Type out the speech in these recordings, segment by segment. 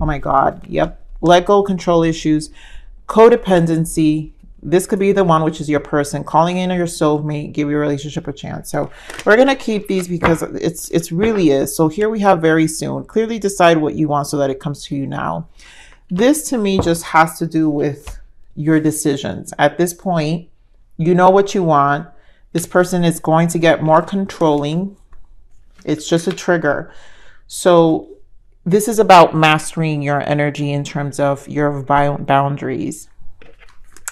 Oh my God. Yep. Let go, control issues, codependency. This could be the one, which is your person calling in your soulmate, give your relationship a chance. So we're going to keep these because it's really is. So here we have very soon. Clearly decide what you want so that it comes to you now. This to me just has to do with your decisions. At this point, you know what you want. This person is going to get more controlling. It's just a trigger. So this is about mastering your energy in terms of your boundaries.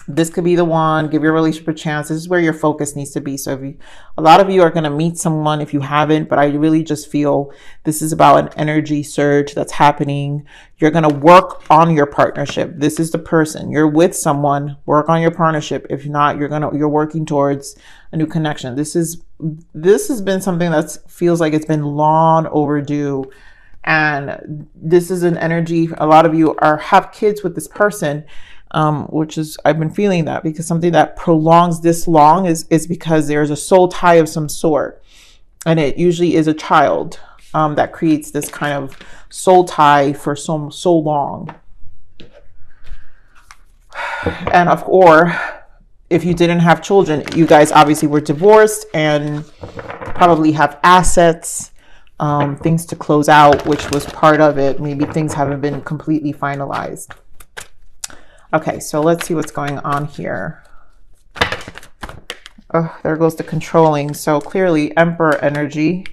This could be the one. Give your relationship a chance. This is where your focus needs to be. So if you, a lot of you are going to meet someone if you haven't, but I really just feel this is about an energy surge that's happening. You're going to work on your partnership. This is the person. You're with someone. Work on your partnership. If not, you're working towards a new connection. This has been something that feels like it's been long overdue. And this is an energy. A lot of you have kids with this person. Which is, I've been feeling that because something that prolongs this long is because there's a soul tie of some sort. And it usually is a child that creates this kind of soul tie for so long. And or if you didn't have children, you guys obviously were divorced and probably have assets, things to close out, which was part of it. Maybe things haven't been completely finalized. Okay, so let's see what's going on here. Oh, there goes the controlling. So clearly, Emperor energy.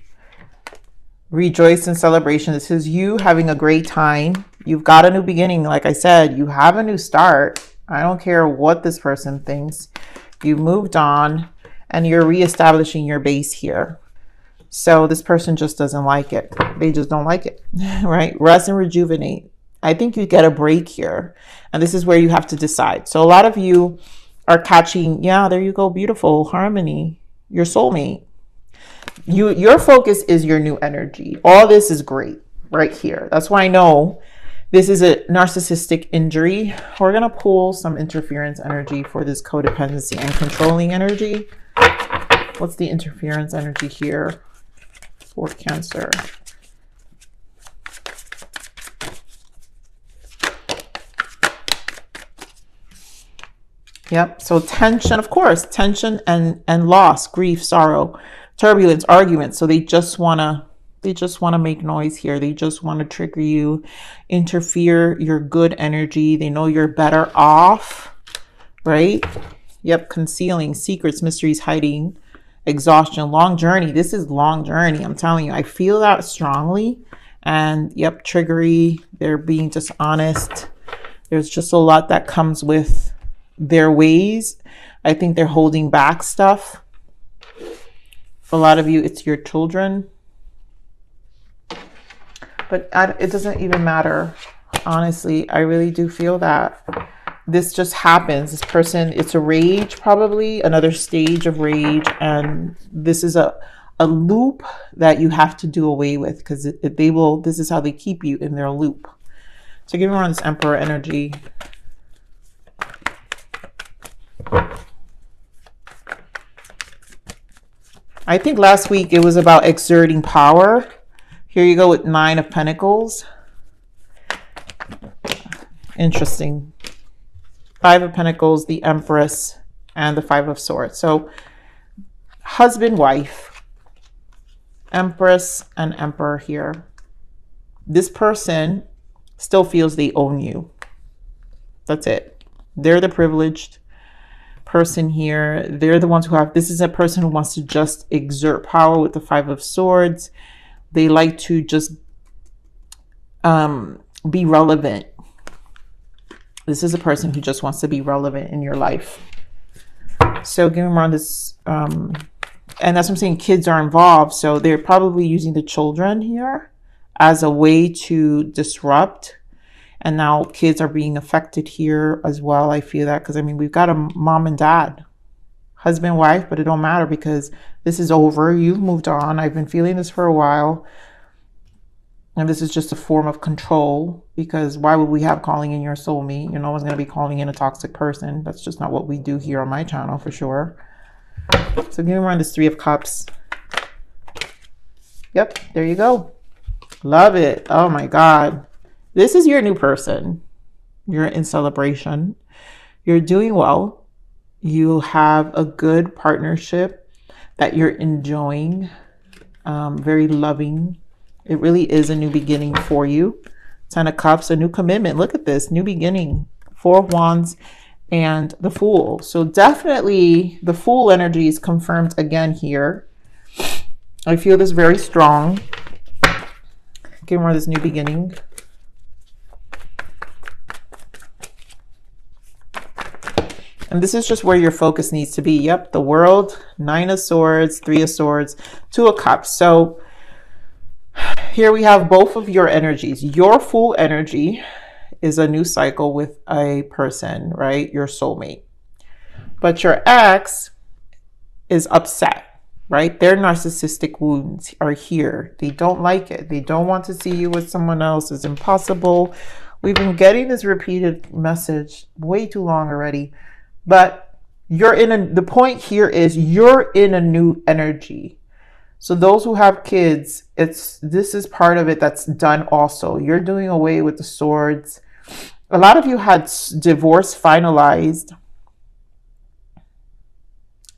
Rejoice in celebration. This is you having a great time. You've got a new beginning. Like I said, you have a new start. I don't care what this person thinks. You've moved on and you're reestablishing your base here. So this person just doesn't like it. They just don't like it, right? Rest and rejuvenate. I think you get a break here. And this is where you have to decide. So a lot of you are catching, yeah, there you go, beautiful, harmony, your soulmate. Your focus is your new energy. All this is great right here. That's why I know this is a narcissistic injury. We're going to pull some interference energy for this codependency and controlling energy. What's the interference energy here for Cancer? Yep. So tension, of course, tension and loss, grief, sorrow, turbulence, arguments. So they just want to make noise here. They just want to trigger you, interfere your good energy. They know you're better off, right? Yep. Concealing secrets, mysteries, hiding, exhaustion, long journey. This is long journey. I'm telling you, I feel that strongly. And yep, triggery. They're being dishonest. There's just a lot that comes with their ways. I think they're holding back stuff. For a lot of you, it's your children. But it doesn't even matter. Honestly, I really do feel that this just happens. This person, it's a rage, probably another stage of rage. And this is a loop that you have to do away with because this is how they keep you in their loop. So give me more on this Emperor energy. I think last week it was about exerting power. Here you go with 9 of Pentacles. Interesting. 5 of Pentacles, the Empress, and the 5 of Swords. So husband, wife, Empress, and Emperor here. This person still feels they own you. That's it. They're the privileged person here. They're the ones who have, this is a person who wants to just exert power with the 5 of Swords. They like to just be relevant. This is a person who just wants to be relevant in your life. So give me more on this. And that's what I'm saying. Kids are involved. So they're probably using the children here as a way to disrupt. And now kids are being affected here as well. I feel that because, I mean, we've got a mom and dad, husband, wife, but it don't matter because this is over. You've moved on. I've been feeling this for a while. And this is just a form of control because why would we have calling in your soulmate? No one's going to be calling in a toxic person. That's just not what we do here on my channel for sure. So give me around this 3 of Cups. Yep, there you go. Love it. Oh my God. This is your new person. You're in celebration. You're doing well. You have a good partnership that you're enjoying, very loving. It really is a new beginning for you. 10 of Cups, a new commitment. Look at this, new beginning. 4 of Wands and the Fool. So definitely the Fool energy is confirmed again here. I feel this very strong. Give more of this new beginning. And this is just where your focus needs to be. Yep, the World, 9 of Swords, 3 of Swords, 2 of Cups. So here we have both of your energies. Your Fool energy is a new cycle with a person, right? Your soulmate. But your ex is upset, right? Their narcissistic wounds are here. They don't like it. They don't want to see you with someone else. It's impossible. We've been getting this repeated message way too long already. But you're in the point here is you're in a new energy. So those who have kids, this is part of it that's done also. You're doing away with the swords. A lot of you had divorce finalized.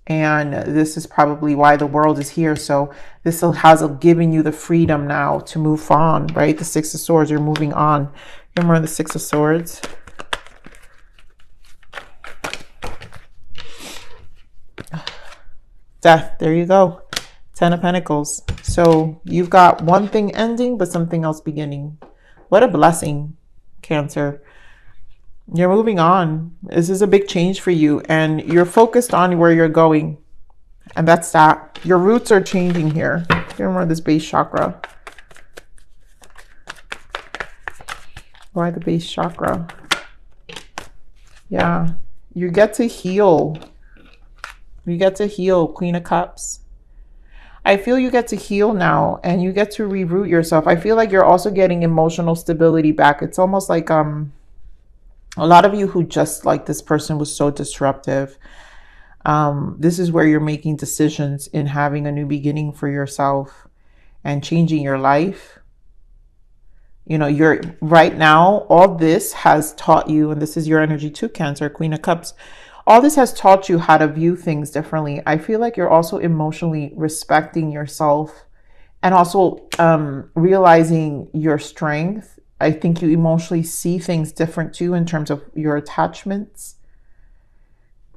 And this is probably why the World is here. So this has given you the freedom now to move on, right? The 6 of Swords, you're moving on. Remember the 6 of Swords? Death, there you go. 10 of Pentacles. So you've got one thing ending, but something else beginning. What a blessing, Cancer. You're moving on. This is a big change for you, and you're focused on where you're going. And that's that. Your roots are changing here. Remember this base chakra. Why the base chakra? Yeah, you get to heal. You get to heal, Queen of Cups. I feel you get to heal now, and you get to reroot yourself. I feel like you're also getting emotional stability back. It's almost like a lot of you who just like this person was so disruptive. This is where you're making decisions in having a new beginning for yourself and changing your life. You know, you're right now, all this has taught you, and this is your energy too, Cancer, Queen of Cups. All this has taught you how to view things differently. I feel like you're also emotionally respecting yourself and also realizing your strength. I think you emotionally see things different too in terms of your attachments.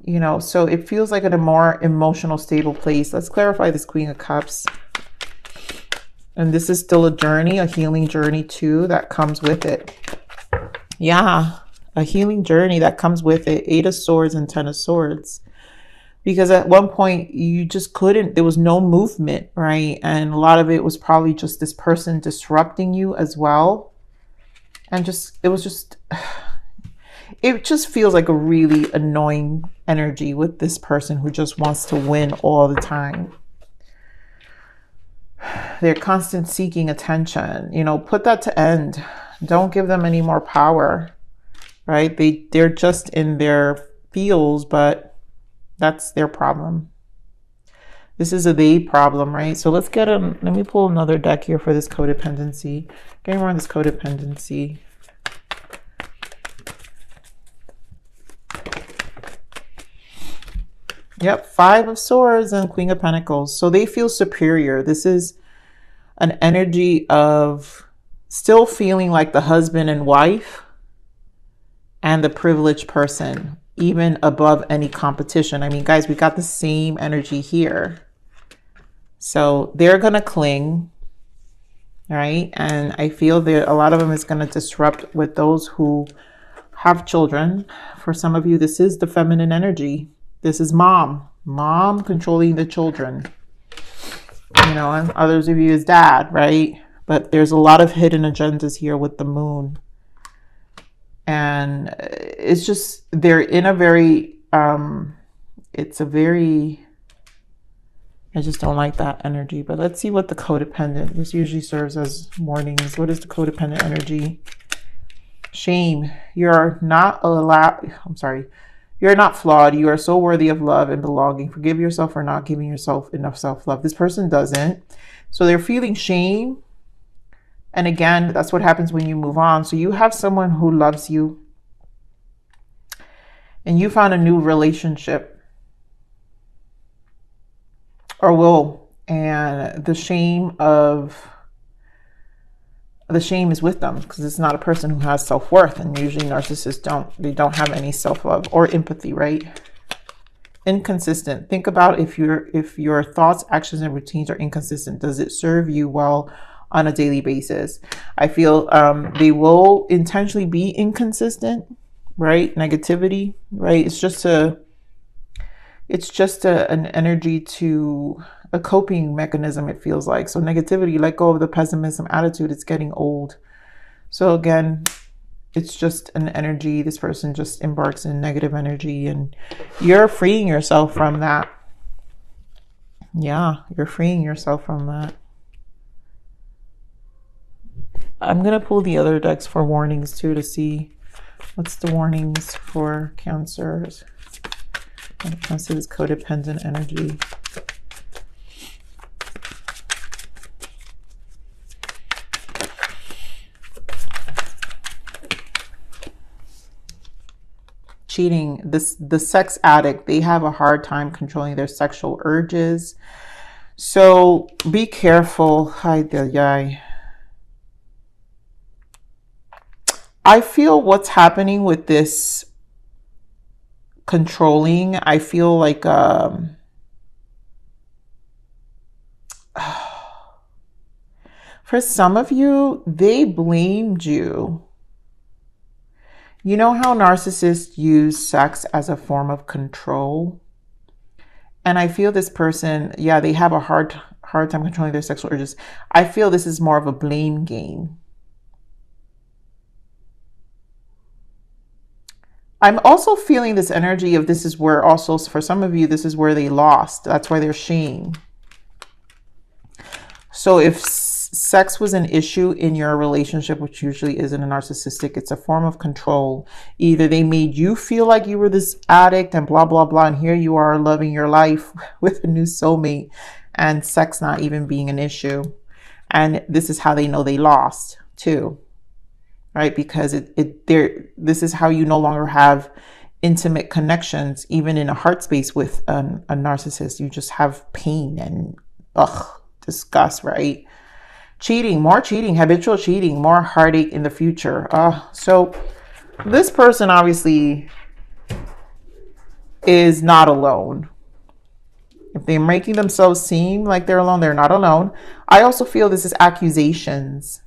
You know, so it feels like in a more emotional, stable place. Let's clarify this Queen of Cups. And this is still a journey, a healing journey too, that comes with it. Yeah. A healing journey that comes with it. 8 of Swords and 10 of Swords. Because at one point you just couldn't, there was no movement, right? And a lot of it was probably just this person disrupting you as well. And just, it just feels like a really annoying energy with this person who just wants to win all the time. They're constant seeking attention. You know, put that to end. Don't give them any more power. Right? They're just in their feels, but that's their problem. This is a they problem, right? So let's get let me pull another deck here for this codependency. Getting more on this codependency. Yep, 5 of Swords and Queen of Pentacles. So they feel superior. This is an energy of still feeling like the husband and wife and the privileged person, even above any competition. I mean, guys, we got the same energy here. So they're going to cling, right? And I feel that a lot of them is going to disrupt with those who have children. For some of you, this is the feminine energy. This is mom controlling the children. You know, and others of you is dad, right? But there's a lot of hidden agendas here with the moon. And it's just, they're in a very, it's a very, I just don't like that energy. But let's see what the codependent, this usually serves as warnings. What is the codependent energy? Shame. You're not allowed, you're not flawed. You are so worthy of love and belonging. Forgive yourself for not giving yourself enough self-love. This person doesn't. So they're feeling shame. And again, that's what happens when you move on. So you have someone who loves you and you found a new relationship or will, and the shame is with them because it's not a person who has self-worth, and usually narcissists don't have any self-love or empathy, right? Inconsistent. Think about if your thoughts, actions, and routines are inconsistent. Does it serve you well on a daily basis? I feel they will intentionally be inconsistent, right? Negativity, right? It's just an energy to a coping mechanism, it feels like. So negativity, let go of the pessimism attitude. It's getting old. So again, it's just an energy. This person just embarks in negative energy and you're freeing yourself from that. Yeah, you're freeing yourself from that. I'm going to pull the other decks for warnings too to see what's the warnings for Cancers when it comes to this codependent energy. Cheating, the sex addict, they have a hard time controlling their sexual urges. So be careful. I feel what's happening with this controlling, I feel like for some of you, they blamed you. You know how narcissists use sex as a form of control? And I feel this person, yeah, they have a hard time controlling their sexual urges. I feel this is more of a blame game. I'm also feeling this energy of this is where also, for some of you, this is where they lost. That's why they're shame. So if sex was an issue in your relationship, which usually isn't a narcissistic, it's a form of control. Either they made you feel like you were this addict and blah, blah, blah, and here you are loving your life with a new soulmate and sex not even being an issue. And this is how they know they lost too, right? Because this is how you no longer have intimate connections, even in a heart space with a narcissist. You just have pain and disgust, right? Cheating, more cheating, habitual cheating, more heartache in the future. So this person obviously is not alone. If they're making themselves seem like they're alone, they're not alone. I also feel this is accusations.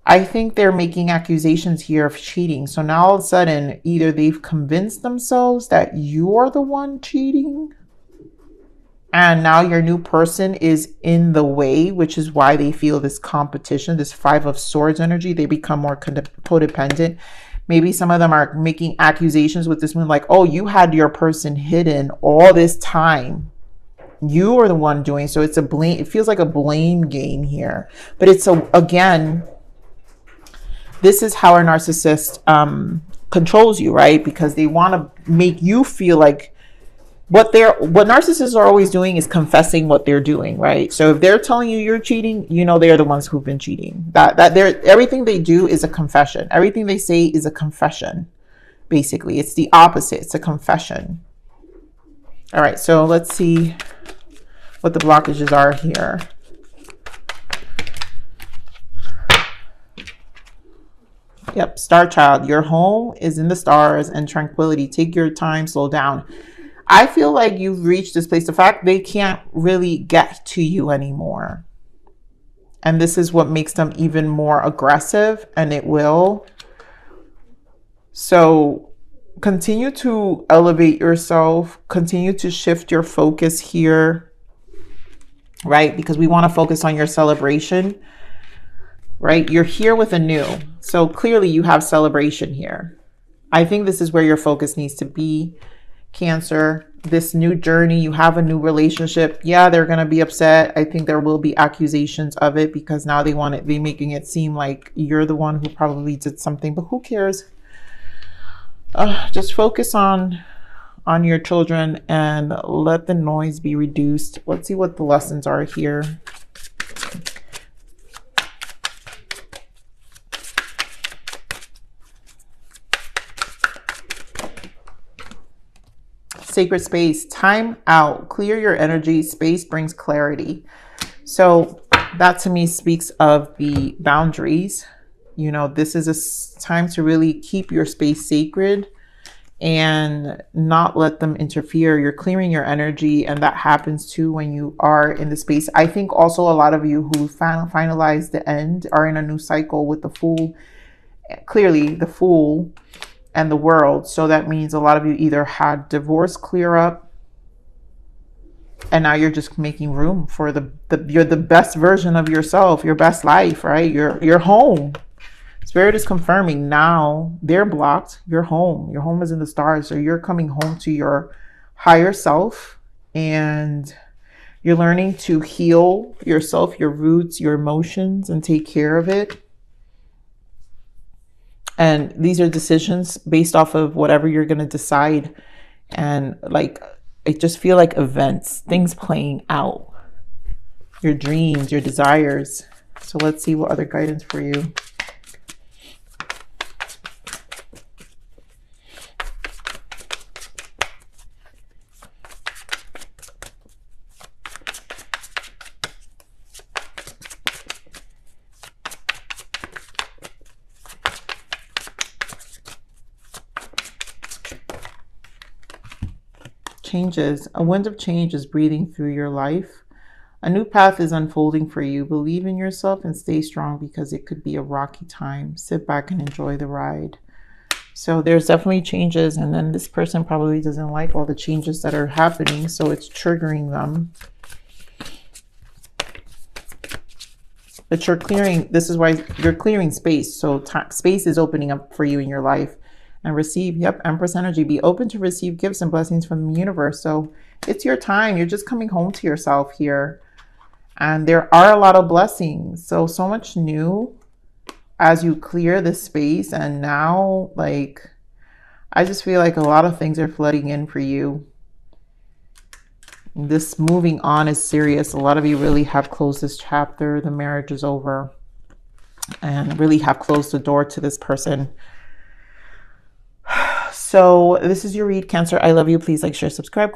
I think they're making accusations here of cheating. So now all of a sudden, either they've convinced themselves that you're the one cheating, and now your new person is in the way, which is why they feel this competition, this 5 of Swords energy. They become more codependent. Maybe some of them are making accusations with this moon, like, oh, you had your person hidden all this time. You are the one doing. So it's a blame. It feels like a blame game here. But it's again, this is how a narcissist controls you, right? Because they want to make you feel like what narcissists are always doing is confessing what they're doing, right? So if they're telling you you're cheating, you know they're the ones who've been cheating. Everything they do is a confession. Everything they say is a confession. Basically, it's the opposite. It's a confession. All right, so let's see what the blockages are here. Yep, Star Child, your home is in the stars and tranquility. Take your time, slow down. I feel like you've reached this place. The fact they can't really get to you anymore. And this is what makes them even more aggressive, and it will. So continue to elevate yourself. Continue to shift your focus here, right? Because we want to focus on your celebration, right? You're here with a new. So clearly you have celebration here. I think this is where your focus needs to be. Cancer, this new journey, you have a new relationship. Yeah, they're going to be upset. I think there will be accusations of it because now they're making it seem like you're the one who probably did something, but who cares? Just focus on your children and let the noise be reduced. Let's see what the lessons are here. Sacred space, time out, clear your energy. Space brings clarity. So that to me speaks of the boundaries. You know, this is a time to really keep your space sacred and not let them interfere. You're clearing your energy, and that happens too when you are in the space. I think also a lot of you who finalize the end are in a new cycle with the Fool. Clearly, the Fool and the World. So that means a lot of you either had divorce clear up, and now you're just making room for you're the best version of yourself, your best life, right? You're home. Spirit is confirming now they're blocked. You're home. Your home is in the stars. So you're coming home to your higher self, and you're learning to heal yourself, your roots, your emotions, and take care of it. And these are decisions based off of whatever you're going to decide. And like, I just feel like events, things playing out, your dreams, your desires. So let's see what other guidance for you. Changes. A wind of change is breathing through your life. A new path is unfolding for you. Believe in yourself and stay strong, because it could be a rocky time. Sit back and enjoy the ride. So there's definitely changes, and then this person probably doesn't like all the changes that are happening, so it's triggering them. But you're clearing, this is why you're clearing space. So space is opening up for you in your life. And receive, yep, Empress energy. Be open to receive gifts and blessings from the universe. So it's your time. You're just coming home to yourself here. And there are a lot of blessings. So much new as you clear this space. And now, like, I just feel like a lot of things are flooding in for you. This moving on is serious. A lot of you really have closed this chapter. The marriage is over. And really have closed the door to this person. So this is your read, Cancer. I love you. Please like, share, subscribe.